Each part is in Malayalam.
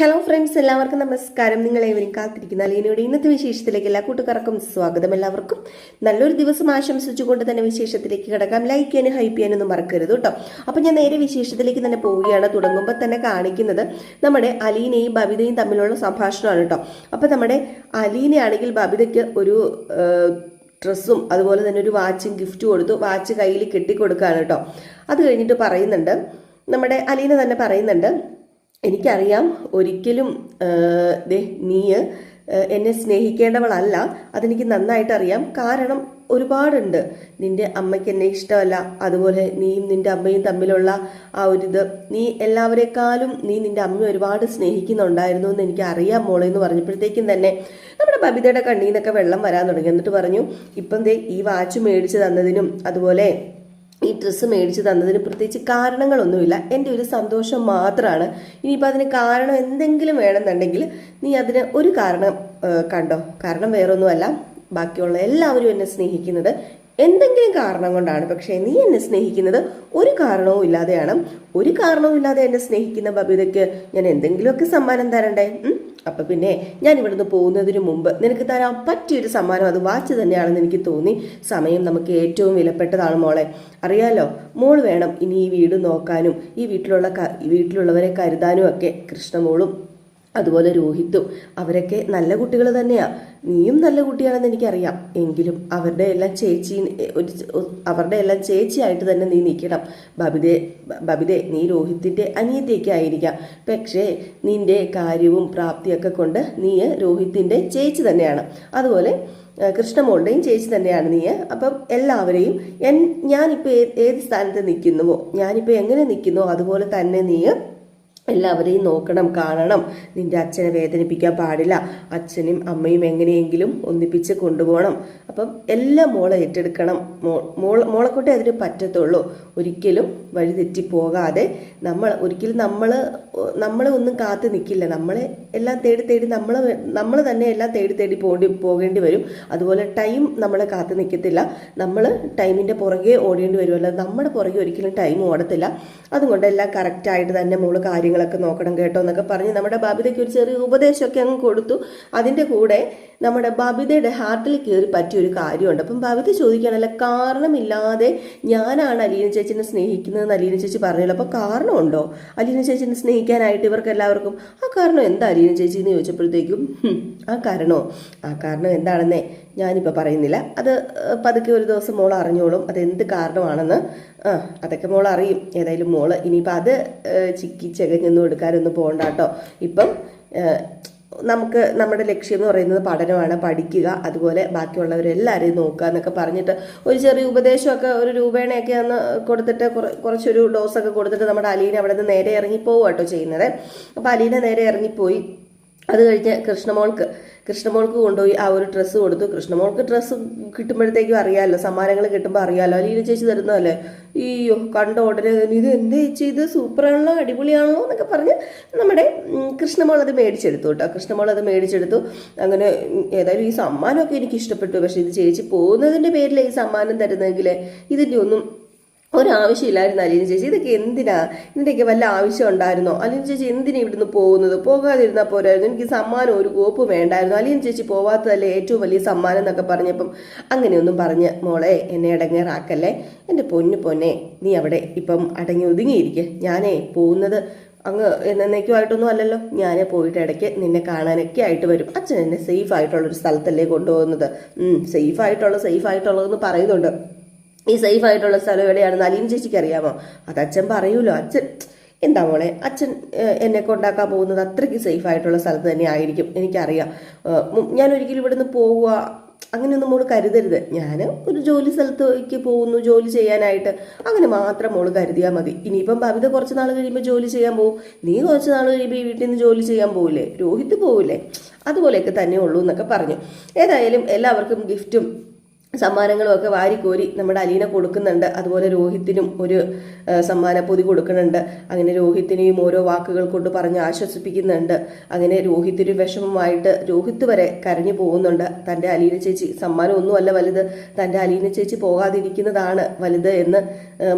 ഹലോ ഫ്രണ്ട്സ്, എല്ലാവർക്കും നമസ്കാരം. നിങ്ങളേവരും കാത്തിരിക്കുന്ന അലീനയുടെ ഇന്നത്തെ വിശേഷത്തിലേക്ക് എല്ലാ കൂട്ടുകാർക്കും സ്വാഗതം. എല്ലാവർക്കും നല്ലൊരു ദിവസം ആശംസിച്ചുകൊണ്ട് തന്നെ വിശേഷത്തിലേക്ക് കിടക്കാം. ലൈക്ക് ചെയ്യാനും ഹൈപ്പ് ചെയ്യാനൊന്നും മറക്കരുത് കേട്ടോ. അപ്പം ഞാൻ നേരെ വിശേഷത്തിലേക്ക് തന്നെ പോവുകയാണ്. തുടങ്ങുമ്പോൾ തന്നെ കാണിക്കുന്നത് നമ്മുടെ അലീനയും ബബിതയും തമ്മിലുള്ള സംഭാഷണമാണ് കേട്ടോ. അപ്പം നമ്മുടെ അലീനയാണെങ്കിൽ ബബിതയ്ക്ക് ഒരു ഡ്രസ്സും അതുപോലെ തന്നെ ഒരു വാച്ചും ഗിഫ്റ്റ് കൊടുത്തു. വാച്ച് കയ്യിൽ കെട്ടിക്കൊടുക്കുകയാണ് കേട്ടോ. അത് കഴിഞ്ഞിട്ട് പറയുന്നുണ്ട്, നമ്മുടെ അലീന തന്നെ പറയുന്നുണ്ട്, എനിക്കറിയാം ഒരിക്കലും നീ എന്നെ സ്നേഹിക്കേണ്ടവളല്ല, അതെനിക്ക് നന്നായിട്ട് അറിയാം. കാരണം ഒരുപാടുണ്ട്. നിന്റെ അമ്മയ്ക്ക് എന്നെ ഇഷ്ടമല്ല, അതുപോലെ നീയും നിന്റെ അമ്മയും തമ്മിലുള്ള ആ ഒരിത്, നീ എല്ലാവരെക്കാളും നീ നിന്റെ അമ്മയെ ഒരുപാട് സ്നേഹിക്കുന്നുണ്ടായിരുന്നു എന്ന് എനിക്ക് അറിയാം മോളെ എന്ന് പറഞ്ഞപ്പോഴത്തേക്കും തന്നെ നമ്മുടെ ബബിതയുടെ കണ്ണിൽ നിന്നൊക്കെ വെള്ളം വരാൻ തുടങ്ങി. എന്നിട്ട് പറഞ്ഞു, ഇപ്പം ഈ വാച്ച് മേടിച്ച് തന്നതിനും അതുപോലെ ഈ ഡ്രസ്സ് മേടിച്ച് തന്നതിന് പ്രത്യേകിച്ച് കാരണങ്ങളൊന്നുമില്ല, എൻ്റെ ഒരു സന്തോഷം മാത്രമാണ്. ഇനിയിപ്പോൾ അതിന് കാരണം എന്തെങ്കിലും വേണമെന്നുണ്ടെങ്കിൽ നീ അതിന് ഒരു കാരണം കണ്ടോ. കാരണം വേറൊന്നുമല്ല, ബാക്കിയുള്ള എല്ലാവരും എന്നെ സ്നേഹിക്കുന്നത് എന്തെങ്കിലും കാരണം കൊണ്ടാണ്. പക്ഷേ നീ എന്നെ സ്നേഹിക്കുന്നത് ഒരു കാരണവും ഇല്ലാതെയാണ്. ഒരു കാരണവും ഇല്ലാതെ എന്നെ സ്നേഹിക്കുന്ന ബബിതയ്ക്ക് ഞാൻ എന്തെങ്കിലുമൊക്കെ സമ്മാനം തരണ്ടേ? അപ്പം പിന്നെ ഞാൻ ഇവിടുന്ന് പോകുന്നതിന് മുമ്പ് നിനക്ക് തരാൻ പറ്റിയൊരു സമ്മാനം അത് വാച്ച് തന്നെയാണെന്ന് എനിക്ക് തോന്നി. സമയം നമുക്ക് ഏറ്റവും വിലപ്പെട്ടതാണ് മോളെ, അറിയാലോ. മോൾ വേണം ഇനി ഈ വീട് നോക്കാനും ഈ വീട്ടിലുള്ളവരെ കരുതാനും ഒക്കെ. കൃഷ്ണമോളും അതുപോലെ രോഹിത്തും അവരൊക്കെ നല്ല കുട്ടികൾ തന്നെയാണ്. നീയും നല്ല കുട്ടിയാണെന്ന് എനിക്കറിയാം. എങ്കിലും അവരുടെ എല്ലാം ചേച്ചിയായിട്ട് തന്നെ നീ നിൽക്കണം. ബബിതേ നീ രോഹിത്തിൻ്റെ അനിയത്തിയൊക്കെ ആയിരിക്കാം, പക്ഷേ നിന്റെ കാര്യവും പ്രാപ്തിയൊക്കെ കൊണ്ട് നീ രോഹിത്തിൻ്റെ ചേച്ചി തന്നെയാണ്. അതുപോലെ കൃഷ്ണമോളുടെയും ചേച്ചി തന്നെയാണ് നീ. അപ്പം എല്ലാവരെയും ഞാനിപ്പോൾ ഏത് സ്ഥാനത്ത് നിൽക്കുന്നുവോ, ഞാനിപ്പോൾ എങ്ങനെ നിൽക്കുന്നോ അതുപോലെ തന്നെ നീ എല്ലാവരെയും നോക്കണം, കാണണം. നിന്റെ അച്ഛനെ വേദനിപ്പിക്കാൻ പാടില്ല. അച്ഛനും അമ്മയും എങ്ങനെയെങ്കിലും ഒന്നിപ്പിച്ച് കൊണ്ടുപോകണം. അപ്പം എല്ലാം മോളെ ഏറ്റെടുക്കണം. മോളെക്കൊണ്ടേ അതിന് പറ്റത്തുള്ളൂ. ഒരിക്കലും വഴിതെറ്റിപ്പോകാതെ നമ്മളെ ഒന്നും കാത്തു നിൽക്കില്ല. നമ്മളെ എല്ലാം തേടി നമ്മൾ തന്നെ എല്ലാം തേടി പോകേണ്ടി വരും. അതുപോലെ ടൈം നമ്മളെ കാത്തു നിൽക്കത്തില്ല. നമ്മൾ ടൈമിൻ്റെ പുറകെ ഓടേണ്ടി വരുമല്ലോ. നമ്മുടെ പുറകെ ഒരിക്കലും ടൈം ഓടത്തില്ല. അതുകൊണ്ട് എല്ലാം കറക്റ്റായിട്ട് തന്നെ മോള് കാര്യങ്ങളൊക്കെ നോക്കണം കേട്ടോ എന്നൊക്കെ പറഞ്ഞ് നമ്മുടെ ബബിതയ്ക്ക് ഒരു ചെറിയ ഉപദേശമൊക്കെ അങ്ങ് കൊടുത്തു. അതിൻ്റെ കൂടെ നമ്മുടെ ബബിതയുടെ ഹാർട്ടിൽ കയറി പറ്റിയൊരു കാര്യമുണ്ട്. അപ്പം ബബിത ചോദിക്കുകയാണല്ലോ, കാരണമില്ലാതെ ഞാനാണ് അലീന ചേച്ചിനെ സ്നേഹിക്കുന്നതെന്ന് അലീന ചേച്ചി പറഞ്ഞല്ലോ. അപ്പോൾ കാരണമുണ്ടോ അലീന ചേച്ചിനെ സ്നേഹിക്കാനായിട്ട് ഇവർക്ക് എല്ലാവർക്കും? ആ കാരണം എന്താ അലീന ചേച്ചി എന്ന് ചോദിച്ചപ്പോഴത്തേക്കും ആ കാരണം എന്താണെന്നേ ഞാനിപ്പോൾ പറയുന്നില്ല. അത് പതുക്കെ ഒരു ദിവസം മോൾ അറിഞ്ഞോളും അതെന്ത് കാരണമാണെന്ന്. അതൊക്കെ മോൾ അറിയും. ഏതായാലും മോള് ഇനിയിപ്പോൾ അത് ചിക്കി ചെകഞ്ഞൊന്നും എടുക്കാനൊന്നും പോകണ്ട കേട്ടോ. ഇപ്പം നമുക്ക് നമ്മുടെ ലക്ഷ്യം എന്ന് പറയുന്നത് പഠനമാണ്, പഠിക്കുക, അതുപോലെ ബാക്കിയുള്ളവരെല്ലാവരെയും നോക്കുക എന്നൊക്കെ പറഞ്ഞിട്ട് ഒരു ചെറിയ ഉപദേശമൊക്കെ ഒരു രൂപേണയൊക്കെ ഒന്ന് കൊടുത്തിട്ട് കുറച്ചൊരു ഡോസൊക്കെ കൊടുത്തിട്ട് നമ്മുടെ അലീന അവിടെ നിന്ന് നേരെ ഇറങ്ങിപ്പോവുക കേട്ടോ ചെയ്യുന്നത്. അപ്പോൾ അലീന നേരെ ഇറങ്ങിപ്പോയി. അത് കഴിഞ്ഞ് കൃഷ്ണമോൾക്ക് കൊണ്ടുപോയി ആ ഒരു ഡ്രസ്സ് കൊടുത്തു. കൃഷ്ണമോൾക്ക് ഡ്രസ്സ് കിട്ടുമ്പോഴത്തേക്കും അറിയാമല്ലോ, സമ്മാനങ്ങൾ കിട്ടുമ്പോൾ അറിയാമല്ലോ, അലീന ചേച്ചി തരുന്നതല്ലേ. അയ്യോ കണ്ട ഉടനെ ഇത് എന്താ ചേച്ചി, ഇത് സൂപ്പറാണല്ലോ, അടിപൊളിയാണല്ലോ എന്നൊക്കെ പറഞ്ഞ് നമ്മുടെ കൃഷ്ണമോൾ അത് മേടിച്ചെടുത്തു കേട്ടോ. കൃഷ്ണമോൾ അത് മേടിച്ചെടുത്തു. അങ്ങനെ ഏതായാലും ഈ സമ്മാനമൊക്കെ എനിക്ക് ഇഷ്ടപ്പെട്ടു. പക്ഷേ ഇത് ചേച്ചി പോകുന്നതിൻ്റെ പേരിൽ ഈ സമ്മാനം തരുന്നതെങ്കിൽ ഇതിൻ്റെ ഒന്നും ഒരാവശ്യമില്ലായിരുന്നു അലീന ചേച്ചി. ഇതൊക്കെ എന്തിനാ, ഇതിൻ്റെയൊക്കെ വല്ല ആവശ്യം ഉണ്ടായിരുന്നോ? അലീന ചേച്ചി എന്തിനാ ഇവിടുന്ന് പോകുന്നത്? പോകാതിരുന്നാൽ പോരായിരുന്നു. എനിക്ക് സമ്മാനം ഒരു കോപ്പ് വേണ്ടായിരുന്നു. അലീന ചേച്ചി പോവാത്തതല്ലേ ഏറ്റവും വലിയ സമ്മാനം എന്നൊക്കെ പറഞ്ഞപ്പം അങ്ങനെയൊന്നും പറഞ്ഞ് മോളെ എന്നെ ഇടങ്ങേറാക്കല്ലേ. എൻ്റെ പൊന്നെ നീ അവിടെ ഇപ്പം അടങ്ങി ഒതുങ്ങിയിരിക്കെ. ഞാനേ പോകുന്നത് അങ്ങ് എന്നേക്കുമായിട്ടൊന്നും അല്ലല്ലോ. ഞാൻ പോയിട്ട് ഇടയ്ക്ക് നിന്നെ കാണാനൊക്കെ ആയിട്ട് വരും. അച്ഛൻ എന്നെ സേഫ് ആയിട്ടുള്ളൊരു സ്ഥലത്തല്ലേ കൊണ്ടുപോകുന്നത്. സേഫ് ആയിട്ടുള്ളതെന്ന് പറയുന്നുണ്ട്. ഈ സേഫ് ആയിട്ടുള്ള സ്ഥലം എവിടെയാണെന്ന് അലീന ചേച്ചിക്ക് അറിയാമോ? അത് അച്ഛൻ പറയൂലോ. അച്ഛൻ എന്താ മോളെ, അച്ഛൻ എന്നെ കൊണ്ടാക്കാൻ പോകുന്നത് അത്രയ്ക്ക് സേഫ് ആയിട്ടുള്ള സ്ഥലത്ത് തന്നെ ആയിരിക്കും, എനിക്കറിയാം. ഞാൻ ഒരിക്കലും ഇവിടുന്ന് പോവുക അങ്ങനെയൊന്നും മോള് കരുതരുത്. ഞാൻ ഒരു ജോലി സ്ഥലത്തേക്ക് പോകുന്നു ജോലി ചെയ്യാനായിട്ട്, അങ്ങനെ മാത്രം മോള് കരുതിയാൽ മതി. ഇനിയിപ്പം ബബിത കുറച്ച് നാൾ കഴിയുമ്പോൾ ജോലി ചെയ്യാൻ പോകും. നീ കുറച്ച് നാൾ കഴിയുമ്പോൾ ഈ വീട്ടിൽ നിന്ന് ജോലി ചെയ്യാൻ പോവില്ലേ, രോഹിത്ത് പോവില്ലേ, അതുപോലെയൊക്കെ തന്നെ ഉള്ളൂ എന്നൊക്കെ പറഞ്ഞു. ഏതായാലും എല്ലാവർക്കും ഗിഫ്റ്റും സമ്മാനങ്ങളും ഒക്കെ വാരിക്കോരി നമ്മുടെ അലീന കൊടുക്കുന്നുണ്ട്. അതുപോലെ രോഹിത്തിനും ഒരു സമ്മാനപ്പൊതി കൊടുക്കുന്നുണ്ട്. അങ്ങനെ രോഹിത്തിനെയും ഓരോ വാക്കുകൾ കൊണ്ട് പറഞ്ഞ് ആശ്വസിപ്പിക്കുന്നുണ്ട്. അങ്ങനെ രോഹിത്തിന് വിഷമമായിട്ട് രോഹിത്ത് വരെ കരഞ്ഞു പോകുന്നുണ്ട്. തൻ്റെ അലീന ചേച്ചി സമ്മാനം ഒന്നുമല്ല വലുത്, തൻ്റെ അലീന ചേച്ചി പോകാതിരിക്കുന്നതാണ് വലുത് എന്ന്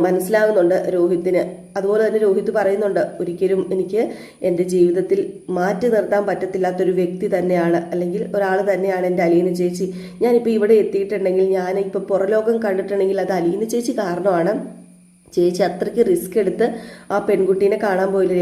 മനസ്സിലാകുന്നുണ്ട് രോഹിത്തിന്. അതുപോലെ തന്നെ രോഹിത് പറയുന്നുണ്ട്, ഒരിക്കലും എനിക്ക് എൻ്റെ ജീവിതത്തിൽ മാറ്റി നിർത്താൻ പറ്റത്തില്ലാത്തൊരു വ്യക്തി തന്നെയാണ്, അല്ലെങ്കിൽ ഒരാൾ തന്നെയാണ് എൻ്റെ അലീന ചേച്ചി. ഞാനിപ്പോൾ ഇവിടെ എത്തിയിട്ടുണ്ടെങ്കിൽ, ഞാനിപ്പോൾ പുറലോകം കണ്ടിട്ടുണ്ടെങ്കിൽ അത് അലീന ചേച്ചി കാരണമാണ്. ചേച്ചി അത്രയ്ക്ക് റിസ്ക് എടുത്ത് ആ പെൺകുട്ടീനെ കാണാൻ പോയില്ല,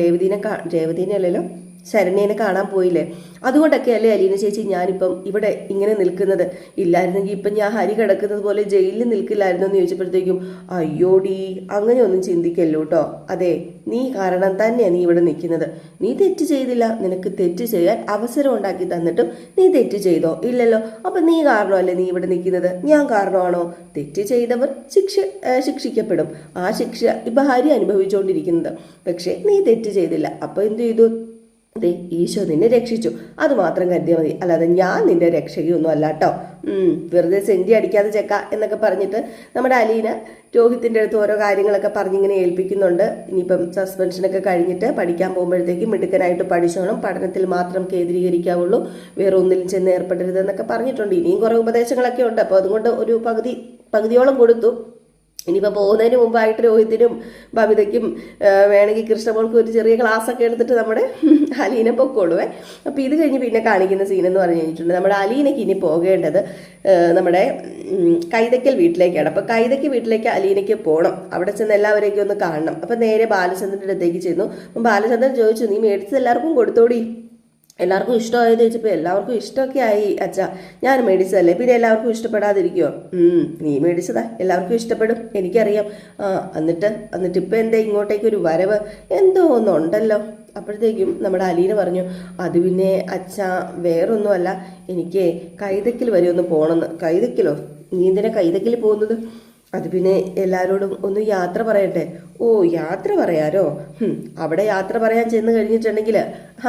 രേവതീനെ അല്ലല്ലോ, ശരണ്യനെ കാണാൻ പോയില്ലേ. അതുകൊണ്ടൊക്കെ അല്ലേ അലീന ചേച്ചി ഞാനിപ്പം ഇവിടെ ഇങ്ങനെ നിൽക്കുന്നത്. ഇല്ലായിരുന്നെങ്കിൽ ഇപ്പം ഞാൻ ഹരി കിടക്കുന്നത് പോലെ ജയിലിൽ നിൽക്കില്ലായിരുന്നു എന്ന് ചോദിച്ചപ്പോഴത്തേക്കും, അയ്യോടി അങ്ങനെയൊന്നും ചിന്തിക്കല്ലോ കേട്ടോ. അതെ, നീ കാരണം തന്നെയാണ് നീ ഇവിടെ നിൽക്കുന്നത്. നീ തെറ്റ് ചെയ്തില്ല, നിനക്ക് തെറ്റ് ചെയ്യാൻ അവസരം ഉണ്ടാക്കി തന്നിട്ടും നീ തെറ്റ് ചെയ്തോ? ഇല്ലല്ലോ. അപ്പം നീ കാരണമല്ലേ നീ ഇവിടെ നിൽക്കുന്നത്? ഞാൻ കാരണമാണോ? തെറ്റ് ചെയ്തവർ ശിക്ഷിക്കപ്പെടും. ആ ശിക്ഷ ഇപ്പം ഹരി അനുഭവിച്ചുകൊണ്ടിരിക്കുന്നത്. പക്ഷേ നീ തെറ്റ് ചെയ്തില്ല. അപ്പോൾ എന്ത് ചെയ്തു? അതെ, ഈശോ നിന്നെ രക്ഷിച്ചു, അത് മാത്രം കരുതിയാൽ മതി. അല്ലാതെ ഞാൻ നിന്റെ രക്ഷകയൊന്നും അല്ല കേട്ടോ. വെറുതെ സെഞ്ചി അടിക്കാതെ ചെക്ക എന്നൊക്കെ പറഞ്ഞിട്ട് നമ്മുടെ അലീന രോഹിത്തിൻ്റെ അടുത്ത് ഓരോ കാര്യങ്ങളൊക്കെ പറഞ്ഞിങ്ങനെ ഏൽപ്പിക്കുന്നുണ്ട്. ഇനിയിപ്പം സസ്പെൻഷനൊക്കെ കഴിഞ്ഞിട്ട് പഠിക്കാൻ പോകുമ്പോഴത്തേക്കും മിടുക്കനായിട്ട് പഠിച്ചോണം, പഠനത്തിൽ മാത്രം കേന്ദ്രീകരിക്കാവുള്ളൂ, വേറെ ഒന്നിലും ചെന്ന് ഏർപ്പെടരുതെന്നൊക്കെ പറഞ്ഞിട്ടുണ്ട്. ഇനിയും കുറേ ഉപദേശങ്ങളൊക്കെ ഉണ്ട്. അപ്പോൾ അതുകൊണ്ട് ഒരു പകുതിയോളം കൊടുത്തു. ഇനിയിപ്പോൾ പോകുന്നതിന് മുമ്പായിട്ട് രോഹിത്തിനും ബബിതയ്ക്കും വേണമെങ്കിൽ കൃഷ്ണമോൾക്കും ഒരു ചെറിയ ക്ലാസ്സൊക്കെ എടുത്തിട്ട് നമ്മുടെ അലീന പൊക്കോളുവേ. അപ്പോൾ ഇത് കഴിഞ്ഞ് പിന്നെ കാണിക്കുന്ന സീനെന്ന് പറഞ്ഞു കഴിഞ്ഞിട്ടുണ്ട്, നമ്മുടെ അലീനയ്ക്ക് ഇനി പോകേണ്ടത് നമ്മുടെ കൈതയ്ക്കൽ വീട്ടിലേക്കാണ്. അപ്പോൾ കൈതയ്ക്ക് വീട്ടിലേക്ക് അലീനയ്ക്ക് പോകണം. അവിടെ ചെന്ന് എല്ലാവരെയൊക്കെ ഒന്ന് കാണണം. അപ്പോൾ നേരെ ബാലചന്ദ്രൻ്റെ അടുത്തേക്ക് ചെന്നു. അപ്പം ബാലചന്ദ്രൻ ചോദിച്ചു, നീ മേടിച്ചത് എല്ലാവർക്കും കൊടുത്തോടി? എല്ലാവർക്കും ഇഷ്ടമായത് ചോദിച്ചപ്പോൾ എല്ലാവർക്കും ഇഷ്ടമൊക്കെ ആയി അച്ഛാ, ഞാൻ മേടിച്ചതല്ലേ, പിന്നെ എല്ലാവർക്കും ഇഷ്ടപ്പെടാതിരിക്കുമോ? നീ മേടിച്ചതാ, എല്ലാവർക്കും ഇഷ്ടപ്പെടും, എനിക്കറിയാം. എന്നിട്ട് ഇപ്പം എന്താ ഇങ്ങോട്ടേക്കൊരു വരവ്? എന്തോ ഒന്നുണ്ടല്ലോ. അപ്പോഴത്തേക്കും നമ്മുടെ അലീന പറഞ്ഞു, അത് പിന്നെ അച്ഛാ വേറൊന്നുമല്ല, എനിക്ക് കൈതയ്ക്കൽ വരെ ഒന്ന് പോകണമെന്ന്. കൈതയ്ക്കലോ? നീ എന്തിനാ കൈതയ്ക്കൽ പോകുന്നത്? അത് പിന്നെ എല്ലാവരോടും ഒന്ന് യാത്ര പറയട്ടെ. ഓ, യാത്ര പറയാരോ? അവിടെ യാത്ര പറയാൻ ചെന്ന് കഴിഞ്ഞിട്ടുണ്ടെങ്കിൽ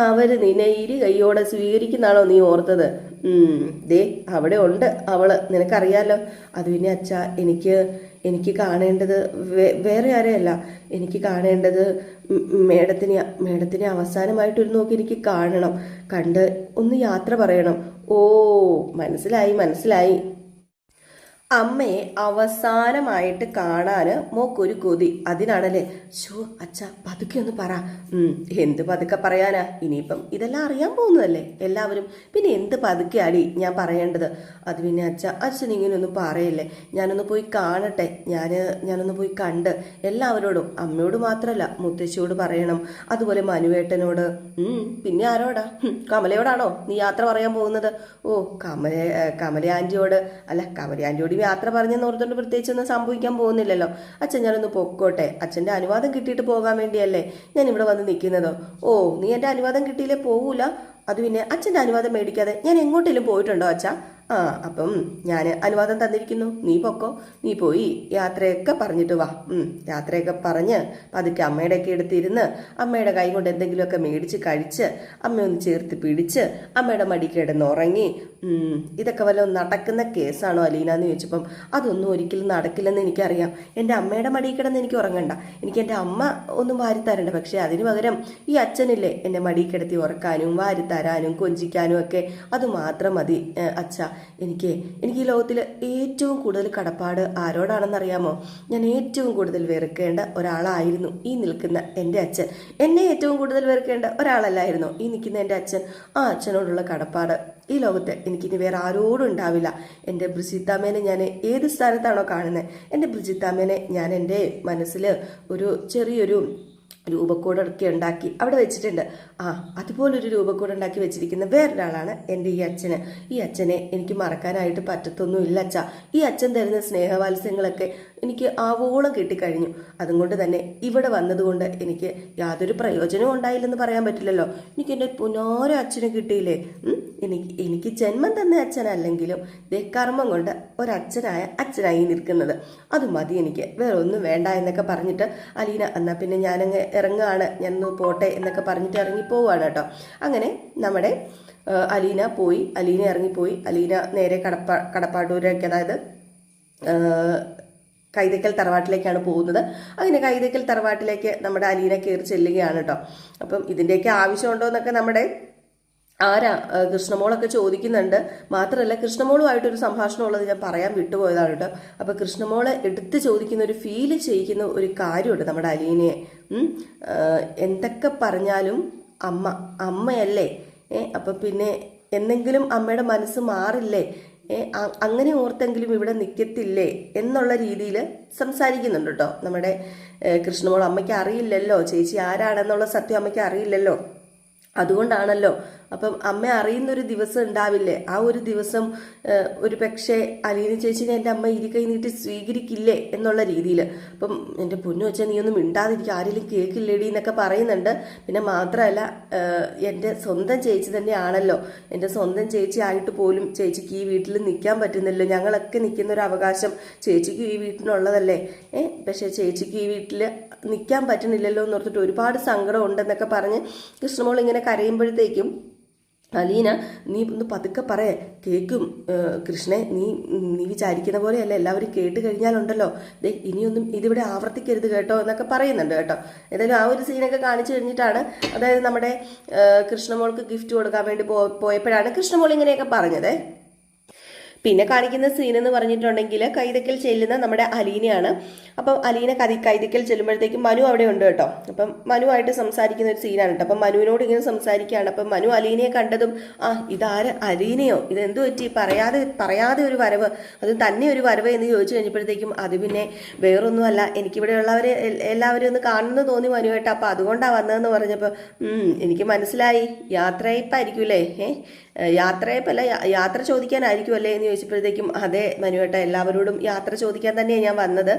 അവർ നിന്നെ ഇരു കൈയോടെ സ്വീകരിക്കുന്നാണോ നീ ഓർത്തത്? ദേ അവിടെ ഉണ്ട് അവള്, നിനക്കറിയാലോ. അത് പിന്നെ അച്ഛാ എനിക്ക് കാണേണ്ടത് വേറെ ആരെയല്ല, എനിക്ക് കാണേണ്ടത് മേഡത്തിനെ അവസാനമായിട്ടൊരു നോക്കി എനിക്ക് കാണണം, കണ്ട് ഒന്ന് യാത്ര പറയണം. ഓ, മനസ്സിലായി. അമ്മയെ അവസാനമായിട്ട് കാണാൻ മോക്കൊരു കൊതി, അതിനാണല്ലേ? ഷോ അച്ഛാ, പതുക്കെ ഒന്ന് പറ. എന്ത് പതുക്കെ പറയാനാ? ഇനിയിപ്പം ഇതെല്ലാം അറിയാൻ പോകുന്നതല്ലേ എല്ലാവരും, പിന്നെ എന്ത് പതുക്കെയാടി ഞാൻ പറയേണ്ടത്? അത് പിന്നെ അച്ഛൻ ഇങ്ങനെയൊന്നും പറയല്ലേ, ഞാനൊന്ന് പോയി കാണട്ടെ. ഞാനൊന്ന് പോയി കണ്ട് എല്ലാവരോടും, അമ്മയോട് മാത്രമല്ല മുത്തശ്ശിയോട് പറയണം, അതുപോലെ മനുവേട്ടനോട്, പിന്നെ ആരോടാ? കമലയോടാണോ നീ യാത്ര പറയാൻ പോകുന്നത്? ഓ, കമല ആൻറ്റിയോട്. അല്ല, കമല ആൻറ്റിയോട് യാത്ര പറഞ്ഞെന്ന് ഓർത്തുകൊണ്ട് പ്രത്യേകിച്ചൊന്നും സംഭവിക്കാൻ പോകുന്നില്ലല്ലോ. അച്ഛൻ ഞാനൊന്ന് പൊക്കോട്ടെ, അച്ഛൻ്റെ അനുവാദം കിട്ടിയിട്ട് പോകാൻ വേണ്ടിയല്ലേ ഞാൻ ഇവിടെ വന്ന് നിൽക്കുന്നതോ? ഓ, നീ എൻ്റെ അനുവാദം കിട്ടിയില്ലേ പോകൂല? അത് പിന്നെ അച്ഛൻ്റെ അനുവാദം മേടിക്കാതെ ഞാൻ എങ്ങോട്ടെങ്കിലും പോയിട്ടുണ്ടോ അച്ഛാ? അപ്പം ഞാൻ അനുവാദം തന്നിരിക്കുന്നു, നീ പൊക്കോ. നീ പോയി യാത്രയൊക്കെ പറഞ്ഞിട്ട് വാ. യാത്രയൊക്കെ പറഞ്ഞ് പതുക്കെ അമ്മയുടെയൊക്കെ എടുത്തിരുന്ന് അമ്മയുടെ കൈ കൊണ്ട് എന്തെങ്കിലുമൊക്കെ മേടിച്ച് കഴിച്ച് അമ്മയൊന്ന് ചേർത്ത് പിടിച്ച് അമ്മയുടെ മടി കിടന്നുറങ്ങി. ഇതൊക്കെ വല്ലതും നടക്കുന്ന കേസാണോ അലീന എന്ന് ചോദിച്ചപ്പം, അതൊന്നും ഒരിക്കലും നടക്കില്ലെന്ന് എനിക്കറിയാം. എൻ്റെ അമ്മയുടെ മടി കിടന്ന് എനിക്ക് ഉറങ്ങണ്ട, എനിക്ക് എൻ്റെ അമ്മ ഒന്നും വാരിത്തരണ്ട. പക്ഷേ അതിന് പകരം ഈ അച്ഛനില്ലേ എന്നെ മടി കിടത്തി ഉറക്കാനും വാരിത്തരാനും കൊഞ്ചിക്കാനും ഒക്കെ, അത് മാത്രം മതി അച്ഛാ. എനിക്ക് ഈ ലോകത്തിൽ ഏറ്റവും കൂടുതൽ കടപ്പാട് ആരോടാണെന്നറിയാമോ? ഞാൻ ഏറ്റവും കൂടുതൽ വെറുക്കേണ്ട ഒരാളായിരുന്നു ഈ നിൽക്കുന്ന എൻ്റെ അച്ഛൻ. എന്നെ ഏറ്റവും കൂടുതൽ വെറുക്കേണ്ട ഒരാളല്ലായിരുന്നു ഈ നിൽക്കുന്ന എൻ്റെ അച്ഛൻ. ആ അച്ഛനോടുള്ള കടപ്പാട് ഈ ലോകത്ത് എനിക്കിനി വേറെ ആരോടും ഉണ്ടാവില്ല. എൻ്റെ ബ്രിജിത്താമ്മേനെ ഞാൻ ഏത് സ്ഥാനത്താണോ കാണുന്നത്, എൻ്റെ ബ്രിജിത്താമ്മേനെ ഞാൻ എൻ്റെ മനസ്സിൽ ഒരു ചെറിയൊരു രൂപക്കൂടൊക്കെ ഉണ്ടാക്കി അവിടെ വെച്ചിട്ടുണ്ട്. അതുപോലൊരു രൂപക്കൂട് ഉണ്ടാക്കി വെച്ചിരിക്കുന്ന വേറൊരാളാണ് എൻ്റെ ഈ അച്ഛന്. ഈ അച്ഛനെ എനിക്ക് മറക്കാനായിട്ട് പറ്റത്തൊന്നുമില്ല അച്ഛാ. ഈ അച്ഛൻ തരുന്ന സ്നേഹവാത്സ്യങ്ങളൊക്കെ എനിക്ക് ആവോളം കിട്ടിക്കഴിഞ്ഞു. അതുകൊണ്ട് തന്നെ ഇവിടെ വന്നതുകൊണ്ട് എനിക്ക് യാതൊരു പ്രയോജനവും ഉണ്ടായില്ലെന്ന് പറയാൻ പറ്റില്ലല്ലോ. എനിക്ക് എൻ്റെ പുനാര അച്ഛനെ കിട്ടിയില്ലേ. എനിക്ക് ജന്മം തന്ന അച്ഛനല്ലെങ്കിലും കർമ്മം കൊണ്ട് അച്ഛനായി നിൽക്കുന്നത്, അത് മതി എനിക്ക്, വേറെ ഒന്നും വേണ്ട എന്നൊക്കെ പറഞ്ഞിട്ട് അലീന എന്നാൽ പിന്നെ ഞാനങ്ങ് ഇറങ്ങുകയാണ്, ഞാനൊന്ന് പോട്ടെ എന്നൊക്കെ പറഞ്ഞിട്ട് ഇറങ്ങിപ്പോവാണ് കേട്ടോ. അങ്ങനെ നമ്മുടെ അലീന ഇറങ്ങിപ്പോയി. അലീന നേരെ കടപ്പാട്ടൂരൊക്കെ, അതായത് കൈതയ്ക്കൽ തറവാട്ടിലേക്കാണ് പോകുന്നത്. അങ്ങനെ കൈതയ്ക്കൽ തറവാട്ടിലേക്ക് നമ്മുടെ അലീന കയറി ചെല്ലുകയാണ് കേട്ടോ. അപ്പം ഇതിൻ്റെയൊക്കെ ആവശ്യമുണ്ടോ എന്നൊക്കെ നമ്മുടെ ആരാ കൃഷ്ണമോളൊക്കെ ചോദിക്കുന്നുണ്ട്. മാത്രമല്ല കൃഷ്ണമോളുമായിട്ടൊരു സംഭാഷണം ഉള്ളത് ഞാൻ പറയാൻ വിട്ടുപോയതാണ് കേട്ടോ. അപ്പോൾ കൃഷ്ണമോളെ എടുത്ത് ചോദിക്കുന്ന ഒരു ഫീല് ചെയ്യിക്കുന്ന ഒരു കാര്യമുണ്ട് നമ്മുടെ അലീനയെ. എന്തൊക്കെ പറഞ്ഞാലും അമ്മയല്ലേ, അപ്പം പിന്നെ എന്നെങ്കിലും അമ്മയുടെ മനസ്സ് മാറില്ലേ, അങ്ങനെ ഓർത്തെങ്കിലും ഇവിടെ നിൽക്കത്തില്ലേ എന്നുള്ള രീതിയിൽ സംസാരിക്കുന്നുണ്ട് കേട്ടോ നമ്മുടെ കൃഷ്ണമോൾ. അമ്മയ്ക്ക് അറിയില്ലല്ലോ ചേച്ചി ആരാണെന്നുള്ള സത്യം അമ്മയ്ക്ക് അറിയില്ലല്ലോ, അതുകൊണ്ടാണല്ലോ. അപ്പം അമ്മ അറിയുന്നൊരു ദിവസം ഉണ്ടാവില്ലേ, ആ ഒരു ദിവസം ഒരു പക്ഷേ അലീന ചേച്ചിനെ എൻ്റെ അമ്മ ഇരുകൈ നീട്ടി സ്വീകരിക്കില്ലേ എന്നുള്ള രീതിയിൽ. അപ്പം എൻ്റെ പൊന്നു വെച്ചാൽ നീ ഒന്നും മിണ്ടാതിരിക്കുക, ആരെങ്കിലും കേൾക്കില്ലേടി എന്നൊക്കെ പറയുന്നുണ്ട്. പിന്നെ മാത്രമല്ല എൻ്റെ സ്വന്തം ചേച്ചി തന്നെയാണല്ലോ, എൻ്റെ സ്വന്തം ചേച്ചി ആയിട്ട് പോലും ചേച്ചിക്ക് ഈ വീട്ടിൽ നിൽക്കാൻ പറ്റുന്നില്ലല്ലോ, ഞങ്ങളൊക്കെ നിൽക്കുന്ന ഒരു അവകാശം ചേച്ചിക്ക് ഈ വീട്ടിനുള്ളതല്ലേ, പക്ഷേ ചേച്ചിക്ക് ഈ വീട്ടിൽ നിൽക്കാൻ പറ്റുന്നില്ലല്ലോ എന്ന് ഓർത്തിട്ട് ഒരുപാട് സങ്കടം ഉണ്ടെന്നൊക്കെ പറഞ്ഞ് കൃഷ്ണമോൾ ഇങ്ങനെ കരയുമ്പോഴത്തേക്കും അലീന നീ ഒന്ന് പതുക്കെ പറയേ, കേൾക്കും കൃഷ്ണേ, നീ വിചാരിക്കുന്ന പോലെയല്ല, എല്ലാവരും കേട്ട് കഴിഞ്ഞാലുണ്ടല്ലോ ഇനിയൊന്നും ഇതിവിടെ ആവർത്തിക്കരുത് കേട്ടോ എന്നൊക്കെ പറയുന്നുണ്ട് കേട്ടോ. ഏതായാലും ആ ഒരു സീനൊക്കെ കാണിച്ചു കഴിഞ്ഞിട്ടാണ്, അതായത് നമ്മുടെ കൃഷ്ണമോൾക്ക് ഗിഫ്റ്റ് കൊടുക്കാൻ വേണ്ടി പോയപ്പോഴാണ് കൃഷ്ണമോൾ ഇങ്ങനെയൊക്കെ പറഞ്ഞത്. പിന്നെ കാണിക്കുന്ന സീൻ എന്ന് പറഞ്ഞിട്ടുണ്ടെങ്കിൽ കൈതക്കൽ ചെല്ലുന്ന നമ്മുടെ അലീനയാണ്. അപ്പം അലീന കൈതക്കൽ ചെല്ലുമ്പോഴത്തേക്കും മനു അവിടെ ഉണ്ട് കേട്ടോ. അപ്പം മനുവായിട്ട് സംസാരിക്കുന്ന ഒരു സീനാണ് കേട്ടോ. അപ്പം മനുവിനോട് ഇങ്ങനെ സംസാരിക്കുകയാണ്. അപ്പം മനു അലീനയെ കണ്ടതും ഇതാര് അലീനയോ, ഇതെന്തു പറ്റി പറയാതെ ഒരു വരവ്, അത് തന്നെ ഒരു വരവ് എന്ന് ചോദിച്ചു കഴിഞ്ഞപ്പോഴത്തേക്കും അത് പിന്നെ വേറൊന്നുമല്ല, എനിക്കിവിടെ ഉള്ളവരെ എല്ലാവരും ഒന്ന് കാണുന്നു തോന്നി മനു കേട്ടോ, അപ്പം അതുകൊണ്ടാണ് വന്നതെന്ന് പറഞ്ഞപ്പോൾ എനിക്ക് മനസ്സിലായി, യാത്രയപ്പായിരിക്കൂലേ, യാത്രയപ്പല്ല യാത്ര ചോദിക്കാനായിരിക്കും അല്ലേ എന്ന് ചോദിച്ചപ്പോഴത്തേക്കും അതെ മനുവേട്ട, എല്ലാവരോടും യാത്ര ചോദിക്കാൻ തന്നെയാണ് ഞാൻ വന്നത്.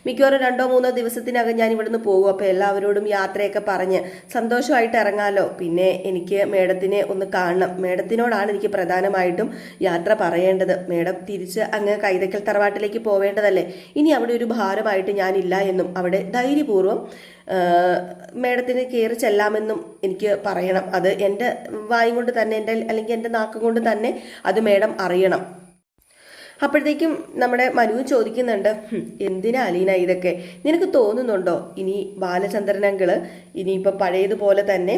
മിക്കവാറും 2-3 ദിവസത്തിനകം ഞാൻ ഇവിടുന്ന് പോകും. അപ്പോൾ എല്ലാവരോടും യാത്രയൊക്കെ പറഞ്ഞ് സന്തോഷമായിട്ട് ഇറങ്ങാമല്ലോ. പിന്നെ എനിക്ക് മേഡത്തിനെ ഒന്ന് കാണണം, മേഡത്തിനോടാണ് എനിക്ക് പ്രധാനമായിട്ടും യാത്ര പറയേണ്ടത്. മേഡം തിരിച്ച് അങ്ങ് കൈതക്കൽ തറവാട്ടിലേക്ക് പോവേണ്ടതല്ലേ, ഇനി അവിടെ ഒരു ഭാരമായിട്ട് ഞാനില്ല എന്നും അവിടെ ധൈര്യപൂർവ്വം മേഡത്തിന് കയറി ചെല്ലാമെന്നും എനിക്ക് പറയണം. അത് എൻ്റെ വായും കൊണ്ട് തന്നെ, അല്ലെങ്കിൽ എൻ്റെ നാക്കും കൊണ്ട് തന്നെ അത് മേഡം അറിയണം. അപ്പോഴത്തേക്കും നമ്മുടെ മനു ചോദിക്കുന്നുണ്ട്, എന്തിനാ അലീന ഇതൊക്കെ, നിനക്ക് തോന്നുന്നുണ്ടോ ഇനി ബാലചന്ദ്രനങ്കിള് ഇനിയിപ്പോൾ പഴയതുപോലെ തന്നെ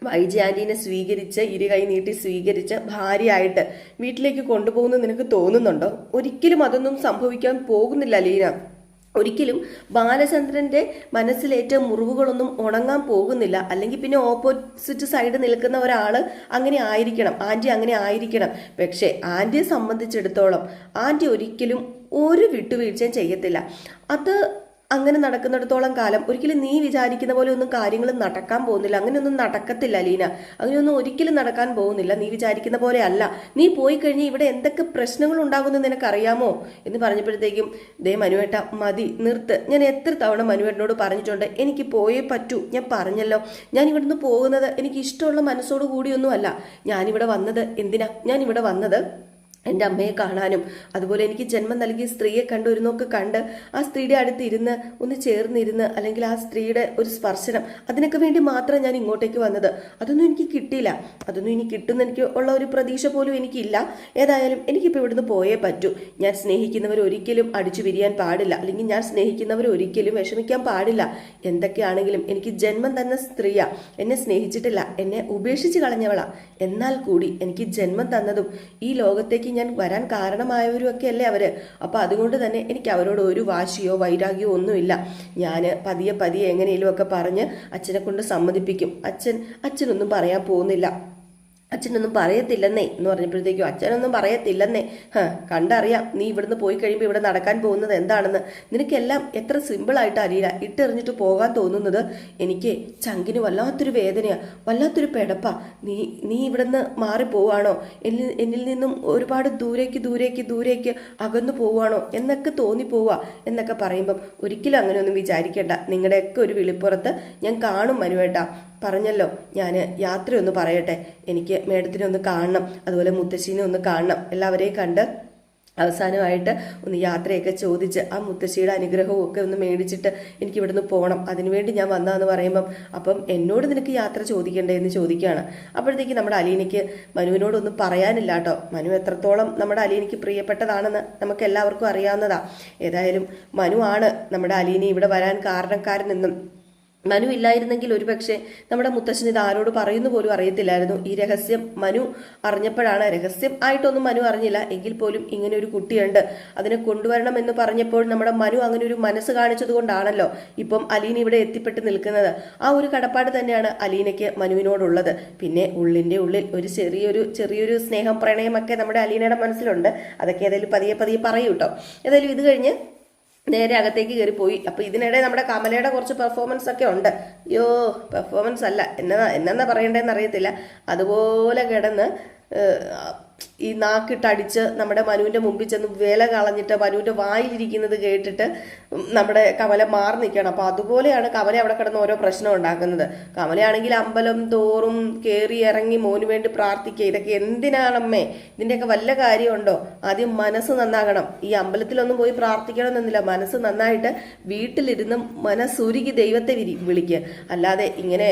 വൈജി ആൻറ്റീനെ സ്വീകരിച്ച് ഇരുകൈ നീട്ടി സ്വീകരിച്ച് ഭാര്യയായിട്ട് വീട്ടിലേക്ക് കൊണ്ടുപോകുന്നു നിനക്ക് തോന്നുന്നുണ്ടോ? ഒരിക്കലും അതൊന്നും സംഭവിക്കാൻ പോകുന്നില്ല അലീന. ഒരിക്കലും ബാലചന്ദ്രന്റെ മനസ്സിലേറ്റ മുറിവുകളൊന്നും ഉണങ്ങാൻ പോകുന്നില്ല. അല്ലെങ്കിൽ പിന്നെ ഓപ്പോസിറ്റ് സൈഡ് നിൽക്കുന്ന ഒരാൾ അങ്ങനെ ആയിരിക്കണം, ആൻറ്റി അങ്ങനെ ആയിരിക്കണം. പക്ഷേ ആൻറ്റിയെ സംബന്ധിച്ചിടത്തോളം ആൻറ്റി ഒരിക്കലും ഒരു വിട്ടുവീഴ്ചയും ചെയ്യത്തില്ല. അത് അങ്ങനെ നടക്കുന്നിടത്തോളം കാലം ഒരിക്കലും നീ വിചാരിക്കുന്ന പോലെ ഒന്നും കാര്യങ്ങൾ നടക്കാൻ പോകുന്നില്ല. അങ്ങനെയൊന്നും നടക്കത്തില്ല അലീന, അങ്ങനെയൊന്നും ഒരിക്കലും നടക്കാൻ പോകുന്നില്ല. നീ വിചാരിക്കുന്ന പോലെ അല്ല. നീ പോയി കഴിഞ്ഞ് ഇവിടെ എന്തൊക്കെ പ്രശ്നങ്ങൾ ഉണ്ടാകുമെന്ന് നിനക്കറിയാമോ എന്ന് പറഞ്ഞപ്പോഴത്തേക്കും മനുവേട്ട മതി, നിർത്ത്. ഞാൻ എത്ര തവണ മനുവേട്ടനോട് പറഞ്ഞിട്ടുണ്ട്, എനിക്ക് പോയേ പറ്റൂ. ഞാൻ പറഞ്ഞല്ലോ, ഞാൻ ഇവിടുന്ന് പോകുന്നത് എനിക്ക് ഇഷ്ടമുള്ള മനസ്സോടു കൂടിയൊന്നുമല്ല. ഞാനിവിടെ വന്നത് എന്തിനാ? ഞാനിവിടെ വന്നത് എൻ്റെ അമ്മയെ കാണാനും അതുപോലെ എനിക്ക് ജന്മം നൽകിയ സ്ത്രീയെ കണ്ട് ഒരു നോക്ക് കണ്ട് ആ സ്ത്രീയുടെ അടുത്ത് ഇരുന്ന് ഒന്ന് ചേർന്നിരുന്ന്, അല്ലെങ്കിൽ ആ സ്ത്രീയുടെ ഒരു സ്പർശനം, അതിനൊക്കെ വേണ്ടി മാത്രം ഞാൻ ഇങ്ങോട്ടേക്ക് വന്നത്. അതൊന്നും എനിക്ക് കിട്ടിയില്ല. അതൊന്നും ഇനി കിട്ടുന്ന എനിക്ക് ഉള്ള ഒരു പ്രതീക്ഷ പോലും എനിക്കില്ല. ഏതായാലും എനിക്കിപ്പോൾ ഇവിടുന്ന് പോയേ പറ്റൂ. ഞാൻ സ്നേഹിക്കുന്നവർ ഒരിക്കലും അടിച്ചു പിരിയാൻ പാടില്ല, അല്ലെങ്കിൽ ഞാൻ സ്നേഹിക്കുന്നവർ ഒരിക്കലും വിഷമിക്കാൻ പാടില്ല. എന്തൊക്കെയാണെങ്കിലും എനിക്ക് ജന്മം തന്ന സ്ത്രീയാ, എന്നെ സ്നേഹിച്ചിട്ടില്ല, എന്നെ ഉപേക്ഷിച്ച് കളഞ്ഞവളാ. എന്നാൽ കൂടി എനിക്ക് ജന്മം തന്നതും ഈ ലോകത്തേക്ക് ഞാൻ വരാൻ കാരണമായവരും ഒക്കെ അല്ലേ അവര്. അപ്പൊ അതുകൊണ്ട് തന്നെ എനിക്ക് അവരോട് ഒരു വാശിയോ വൈരാഗ്യമോ ഒന്നുമില്ല. ഞാൻ പതിയെ എങ്ങനെയും ഒക്കെ പറഞ്ഞ് അച്ഛനെ കൊണ്ട് സമ്മതിപ്പിക്കും. അച്ഛനൊന്നും പറയാൻ പോകുന്നില്ല, അച്ഛനൊന്നും പറയത്തില്ലെന്നേ എന്ന് പറഞ്ഞപ്പോഴത്തേക്കും അച്ഛനൊന്നും പറയത്തില്ലെന്നേ, കണ്ടറിയാം നീ ഇവിടുന്ന് പോയി കഴിയുമ്പോൾ ഇവിടെ നടക്കാൻ പോകുന്നത് എന്താണെന്ന്. നിനക്കെല്ലാം എത്ര സിമ്പിളായിട്ട് അലീന ഇട്ടെറിഞ്ഞിട്ട് പോകാൻ തോന്നുന്നത്. എനിക്ക് ചങ്കിന് വല്ലാത്തൊരു വേദനയാ, വല്ലാത്തൊരു പെടപ്പാ. നീ ഇവിടുന്ന് മാറിപ്പോവാണോ, എന്നിൽ നിന്നും ഒരുപാട് ദൂരേക്ക് അകന്നു പോവാണോ എന്നൊക്കെ തോന്നിപ്പോവാ എന്നൊക്കെ പറയുമ്പം ഒരിക്കലും അങ്ങനെയൊന്നും വിചാരിക്കേണ്ട. നിങ്ങളുടെയൊക്കെ ഒരു വിളിപ്പുറത്ത് ഞാൻ കാണും മനുവേട്ടാ. പറഞ്ഞല്ലോ, ഞാൻ യാത്രയൊന്ന് പറയട്ടെ, എനിക്ക് മേഡത്തിനെ ഒന്ന് കാണണം, അതുപോലെ മുത്തശ്ശീനെ ഒന്ന് കാണണം. എല്ലാവരെയും കണ്ട് അവസാനമായിട്ട് ഒന്ന് യാത്രയൊക്കെ ചോദിച്ച് ആ മുത്തശ്ശിയുടെ അനുഗ്രഹവും ഒക്കെ ഒന്ന് മേടിച്ചിട്ട് എനിക്ക് ഇവിടുന്ന് പോകണം. അതിനുവേണ്ടി ഞാൻ വന്നതെന്ന് പറയുമ്പം അപ്പം എന്നോട് നിനക്ക് യാത്ര ചോദിക്കണ്ടേ എന്ന് ചോദിക്കുകയാണ്. അപ്പോഴത്തേക്ക് നമ്മുടെ അലീനയ്ക്ക് മനുവിനോടൊന്നും പറയാനില്ല കേട്ടോ. മനു എത്രത്തോളം നമ്മുടെ അലീനയ്ക്ക് പ്രിയപ്പെട്ടതാണെന്ന് നമുക്ക് എല്ലാവർക്കും അറിയാവുന്നതാണ്. ഏതായാലും മനു ആണ് നമ്മുടെ അലീന ഇവിടെ വരാൻ കാരണക്കാരനെന്നും മനു ഇല്ലായിരുന്നെങ്കിൽ ഒരു പക്ഷേ നമ്മുടെ മുത്തശ്ശൻ ഇത് ആരോട് പറയുന്നു പോലും അറിയത്തില്ലായിരുന്നു. ഈ രഹസ്യം മനു അറിഞ്ഞപ്പോഴാണ്, രഹസ്യം ആയിട്ടൊന്നും മനു അറിഞ്ഞില്ല എങ്കിൽ പോലും ഇങ്ങനെ ഒരു കുട്ടിയുണ്ട്, അതിനെ കൊണ്ടുവരണം എന്ന് പറഞ്ഞപ്പോൾ നമ്മുടെ മനു അങ്ങനെ ഒരു മനസ്സ് കാണിച്ചത് കൊണ്ടാണല്ലോ ഇപ്പം അലീന ഇവിടെ എത്തിപ്പെട്ട് നിൽക്കുന്നത്. ആ ഒരു കടപ്പാട് തന്നെയാണ് അലീനയ്ക്ക് മനുവിനോടുള്ളത്. പിന്നെ ഉള്ളിൻ്റെ ഉള്ളിൽ ഒരു ചെറിയൊരു സ്നേഹം പ്രണയമൊക്കെ നമ്മുടെ അലീനയുടെ മനസ്സിലുണ്ട്. അതൊക്കെ ഏതായാലും പതിയെ പതിയെ പറയൂ കേട്ടോ. ഏതായാലും ഇത് കഴിഞ്ഞ് നേരെ അകത്തേക്ക് കയറി പോയി. അപ്പോൾ ഇതിനിടെ നമ്മുടെ കമലയുടെ കുറച്ച് പെർഫോമൻസ് ഒക്കെ ഉണ്ട്. അയ്യോ, പെർഫോമൻസ് അല്ല, എന്നാ പറയണ്ടേന്ന് അറിയത്തില്ല. അതുപോലെ കിടന്ന് ഈ നാക്കിട്ടടിച്ച് നമ്മുടെ മനുവിൻ്റെ മുമ്പിൽ ചെന്ന് വില കളഞ്ഞിട്ട് മനുവിൻ്റെ വായിലിരിക്കുന്നത് കേട്ടിട്ട് നമ്മുടെ കമല മാറി നിൽക്കണം. അപ്പോൾ അതുപോലെയാണ് കമല അവിടെ കിടന്ന് ഓരോ പ്രശ്നം ഉണ്ടാക്കുന്നത്. കമലയാണെങ്കിൽ അമ്പലം തോറും കയറി ഇറങ്ങി മോന് വേണ്ടി പ്രാർത്ഥിക്കുക. ഇതൊക്കെ എന്തിനാണമ്മേ? ഇതിൻ്റെയൊക്കെ വല്ല കാര്യമുണ്ടോ? ആദ്യം മനസ്സ് നന്നാകണം. ഈ അമ്പലത്തിലൊന്നും പോയി പ്രാർത്ഥിക്കണമെന്നില്ല. മനസ്സ് നന്നായിട്ട് വീട്ടിലിരുന്ന് മനസ്സുരുകി ദൈവത്തെ വിളിക്കുക. അല്ലാതെ ഇങ്ങനെ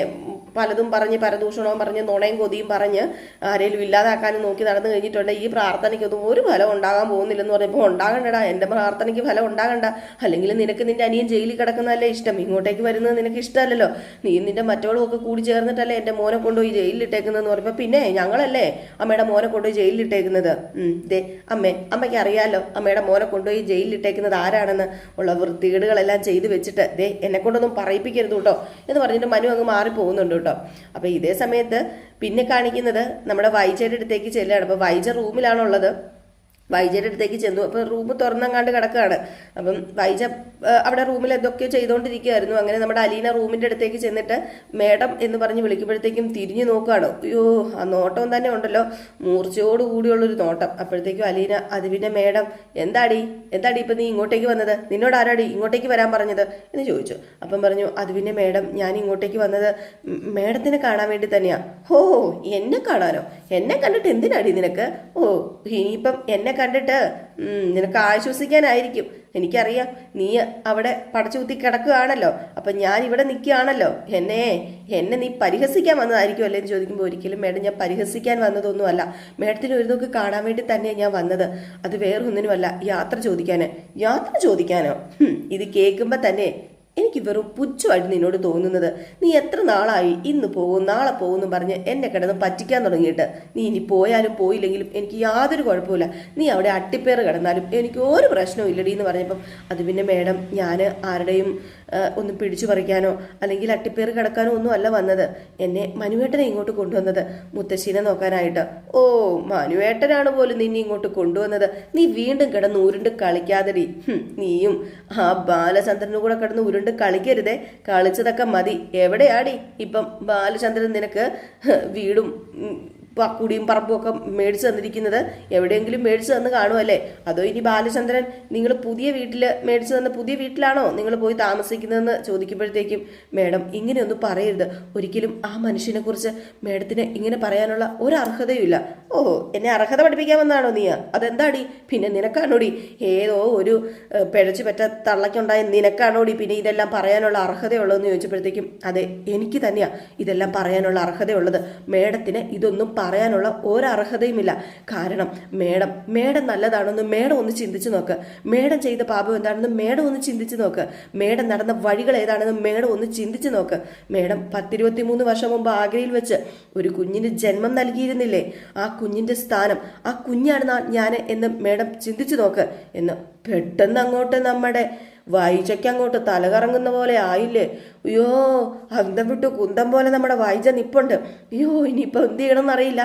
പലതും പറഞ്ഞ് പരദൂഷണവും പറഞ്ഞ് നുണയും കൊതിയും പറഞ്ഞ് ആരെങ്കിലും ഇല്ലാതാക്കാനും നോക്കി നടന്നു കഴിഞ്ഞിട്ടുണ്ട്. ഈ പ്രാർത്ഥനയ്ക്കൊന്നും ഒരു ഫലം ഉണ്ടാകാൻ പോകുന്നില്ലെന്ന് പറഞ്ഞപ്പോൾ ഉണ്ടാകണ്ടടാ, എൻ്റെ പ്രാർത്ഥനയ്ക്ക് ഫലം ഉണ്ടാകണ്ട. അല്ലെങ്കിൽ നിനക്ക് നിന്റെ അനിയൻ ജയിലിൽ കിടക്കുന്നതല്ലേ ഇഷ്ടം, ഇങ്ങോട്ടേക്ക് വരുന്നത് നിനക്ക് ഇഷ്ടമല്ലല്ലോ. നീ നിന്റെ മറ്റവളും ഒക്കെ കൂടി ചേർന്നിട്ടല്ലേ എൻ്റെ മോനെ കൊണ്ടുപോയി ജയിലിലിട്ടേക്കുന്നതെന്ന് പറയുമ്പോൾ പിന്നെ ഞങ്ങളല്ലേ അമ്മയുടെ മോനെ കൊണ്ടുപോയി ജയിലിലിട്ടേക്കുന്നത്. ദേ അമ്മയ്ക്ക് അറിയാമല്ലോ അമ്മയുടെ മോനെ കൊണ്ടുപോയി ജയിലിലിട്ടേക്കുന്നത് ആരാണെന്ന്. ഉള്ള വൃത്തികേടുകളെല്ലാം ചെയ്തു വെച്ചിട്ട് ദേ എന്നെ കൊണ്ടൊന്നും പറയിപ്പിക്കരുത് കേട്ടോ എന്ന് പറഞ്ഞിട്ട് മനു അങ്ങ് മാറിപ്പോകുന്നുണ്ട് കേട്ടോ. അപ്പൊ ഇതേ സമയത്ത് പിന്നെ കാണിക്കുന്നത് നമ്മുടെ വൈജയുടെ അടുത്തേക്ക് ചെല്ലുകയാണ്. അപ്പൊ വൈജ റൂമിലാണുള്ളത്. വൈജയുടെ അടുത്തേക്ക് ചെന്നു. അപ്പം റൂം തുറന്നങ്ങാണ്ട് കിടക്കുകയാണ്. അപ്പം വൈജ അവിടെ റൂമിൽ എന്തൊക്കെയോ ചെയ്തുകൊണ്ടിരിക്കുകയായിരുന്നു. അങ്ങനെ നമ്മുടെ അലീന റൂമിൻ്റെ അടുത്തേക്ക് ചെന്നിട്ട് മേഡം എന്ന് പറഞ്ഞ് വിളിക്കുമ്പോഴത്തേക്കും തിരിഞ്ഞു നോക്കുകയാണ്. അയ്യോ, ആ നോട്ടം തന്നെ ഉണ്ടല്ലോ, മൂർച്ചയോട് കൂടിയുള്ളൊരു നോട്ടം. അപ്പോഴത്തേക്കും അലീന, അത് പിന്നെ മേഡം എന്താടി ഇപ്പം നീ ഇങ്ങോട്ടേക്ക് വന്നത്? നിന്നോട് ആരാടി ഇങ്ങോട്ടേക്ക് വരാൻ പറഞ്ഞത് എന്ന് ചോദിച്ചു. അപ്പം പറഞ്ഞു, അത് പിന്നെ മേഡം ഞാൻ ഇങ്ങോട്ടേക്ക് വന്നത് മേഡത്തിനെ കാണാൻ വേണ്ടി തന്നെയാ. ഓ, എന്നെ കാണാനോ? എന്നെ കണ്ടിട്ട് എന്തിനാടി നിനക്ക്? ഓ, ഇനിയിപ്പം എന്നെ കണ്ടിട്ട് നിനക്ക് ആശ്വസിക്കാനായിരിക്കും. എനിക്കറിയാം, നീ അവിടെ പടച്ചുകുത്തി കിടക്കുകയാണല്ലോ, അപ്പം ഞാൻ ഇവിടെ നിൽക്കുകയാണല്ലോ. എന്നെ നീ പരിഹസിക്കാൻ വന്നതായിരിക്കും അല്ലേ എന്ന് ചോദിക്കുമ്പോൾ, ഒരിക്കലും മേഡം ഞാൻ പരിഹസിക്കാൻ വന്നതൊന്നുമല്ല. മേഡത്തിന് ഒരു നോക്ക് കാണാൻ വേണ്ടി തന്നെയാണ് ഞാൻ വന്നത്. അത് വേറൊന്നിനുമല്ല, യാത്ര ചോദിക്കാനോ? ഇത് കേൾക്കുമ്പോൾ തന്നെ എനിക്ക് വെറും പുച്ഛമായിട്ട് നിന്നോട് തോന്നുന്നത്. നീ എത്ര നാളായി ഇന്ന് പോകും നാളെ പോകുന്നു പറഞ്ഞ് എന്നെ കിടന്ന് പറ്റിക്കാൻ തുടങ്ങിയിട്ട്. നീ ഇനി പോയാലും പോയില്ലെങ്കിലും എനിക്ക് യാതൊരു കുഴപ്പമില്ല. നീ അവിടെ അട്ടിപ്പേറ് കിടന്നാലും എനിക്ക് ഒരു പ്രശ്നവും ഇല്ലടി എന്ന് പറഞ്ഞപ്പം, അത് പിന്നെ മേഡം ഞാൻ ആരുടെയും ഒന്ന് പിടിച്ചു പറിക്കാനോ അല്ലെങ്കിൽ അട്ടിപ്പേറ് കിടക്കാനോ ഒന്നും അല്ല വന്നത്. എന്നെ മനുവേട്ടനെ ഇങ്ങോട്ട് കൊണ്ടുവന്നത് മുത്തശ്ശീനെ നോക്കാനായിട്ട്. ഓ, മനുവേട്ടനാണ് പോലും നിന്നെ ഇങ്ങോട്ട് കൊണ്ടുവന്നത്. നീ വീണ്ടും കിടന്ന് ഉരുണ്ട് കളിക്കാതെടി. നീയും ആ ബാലചന്ദ്രനും കൂടെ കിടന്ന് ഉരുണ്ട് കളിക്കരുതേ. കളിച്ചതൊക്കെ മതി. എവിടെയാടി ഇപ്പം ബാലചന്ദ്രൻ നിനക്ക് വീടും കുടിയും പറമ്പും ഒക്കെ മേടിച്ചു തന്നിരിക്കുന്നത്? എവിടെയെങ്കിലും മേടിച്ചു തന്ന് കാണുമല്ലേ? അതോ ഇനി ബാലചന്ദ്രൻ നിങ്ങൾ പുതിയ വീട്ടിൽ മേടിച്ചു തന്ന പുതിയ വീട്ടിലാണോ നിങ്ങൾ പോയി താമസിക്കുന്നതെന്ന് ചോദിക്കുമ്പോഴത്തേക്കും, മേഡം ഇങ്ങനെയൊന്നും പറയരുത്. ഒരിക്കലും ആ മനുഷ്യനെ കുറിച്ച് മേഡത്തിന് ഇങ്ങനെ പറയാനുള്ള ഒരു അർഹതയുമില്ല. ഓഹോ, എന്നെ അർഹത പഠിപ്പിക്കാൻ വന്നാണോ നീ? അതെന്താടി? പിന്നെ നിനക്കാണോടി ഏതോ ഒരു പിഴച്ചു പറ്റ തള്ളയ്ക്കുണ്ടായ നിനക്കാണോടി പിന്നെ ഇതെല്ലാം പറയാനുള്ള അർഹതയുള്ളതെന്ന് ചോദിച്ചപ്പോഴത്തേക്കും, അതെ എനിക്ക് തന്നെയാ ഇതെല്ലാം പറയാനുള്ള അർഹതയുള്ളത്. മേഡത്തിന് ഇതൊന്നും പറയാനുള്ള ഒരർഹതയുമില്ല. കാരണം മേഡം നല്ലതാണെന്ന് മേഡം ഒന്ന് ചിന്തിച്ചു നോക്ക്. മേഡം ചെയ്ത പാപം എന്താണെന്ന് മേഡം ഒന്ന് ചിന്തിച്ചു നോക്ക്. മേഡം നടന്ന വഴികൾ ഏതാണെന്ന് മേഡം ഒന്ന് ചിന്തിച്ചു നോക്ക്. മേഡം 10-23 വർഷം മുമ്പ് ആഗ്രയിൽ വെച്ച് ഒരു കുഞ്ഞിന് ജന്മം നൽകിയിരുന്നില്ലേ? ആ കുഞ്ഞിന്റെ സ്ഥാനം ആ കുഞ്ഞാണ് ഞാൻ എന്ന് മേഡം ചിന്തിച്ചു നോക്ക് എന്ന് പെട്ടെന്ന് അങ്ങോട്ട് നമ്മുടെ വൈജയ്ക്ക് അങ്ങോട്ട് തലകറങ്ങുന്ന പോലെ ആയില്ലേ. അയ്യോ, അന്തം വിട്ടു കുന്തം പോലെ നമ്മുടെ വൈജ നിപ്പുണ്ട്. അയ്യോ, ഇനിയിപ്പോൾ എന്ത് ചെയ്യണമെന്ന് അറിയില്ല.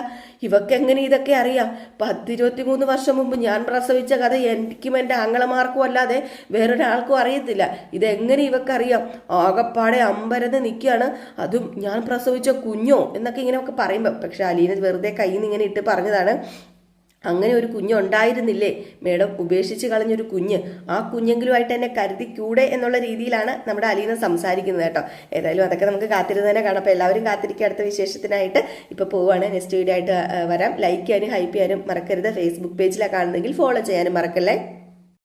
ഇവക്കെങ്ങനെ ഇതൊക്കെ അറിയാം? 10-23 വർഷം മുമ്പ് ഞാൻ പ്രസവിച്ച കഥ എനിക്കും എൻ്റെ ആങ്ങളമാർക്കും അല്ലാതെ വേറൊരാൾക്കും അറിയത്തില്ല. ഇതെങ്ങനെ ഇവക്കറിയാം? ആകപ്പാടെ അമ്പരന്ന് നിൽക്കുകയാണ്. അതും ഞാൻ പ്രസവിച്ച കുഞ്ഞോ എന്നൊക്കെ ഇങ്ങനെയൊക്കെ പറയുമ്പോൾ, പക്ഷെ അലീന വെറുതെ കയ്യിൽ നിന്ന് ഇങ്ങനെ ഇട്ട് പറഞ്ഞതാണ്, അങ്ങനെ ഒരു കുഞ്ഞുണ്ടായിരുന്നില്ലേ മേഡം? ഉപേക്ഷിച്ച് കളഞ്ഞൊരു കുഞ്ഞ്, ആ കുഞ്ഞെങ്കിലുമായിട്ട് എന്നെ കരുതിക്കൂടെ എന്നുള്ള രീതിയിലാണ് നമ്മുടെ അലീന സംസാരിക്കുന്നത് കേട്ടോ. ഏതായാലും അതൊക്കെ നമുക്ക് കാത്തിരുന്ന് തന്നെ കാണാം. അപ്പോൾ എല്ലാവരും കാത്തിരിക്കുക അടുത്ത വിശേഷത്തിനായിട്ട്. ഇപ്പോൾ പോവുകയാണ്, നെക്സ്റ്റ് വീഡിയോ ആയിട്ട് വരാം. ലൈക്ക് ചെയ്യാനും ഹൈപ്പ് ചെയ്യാനും മറക്കരുത്. ഫേസ്ബുക്ക് പേജിലാണ് കാണുന്നതെങ്കിൽ ഫോളോ ചെയ്യാനും മറക്കല്ലേ.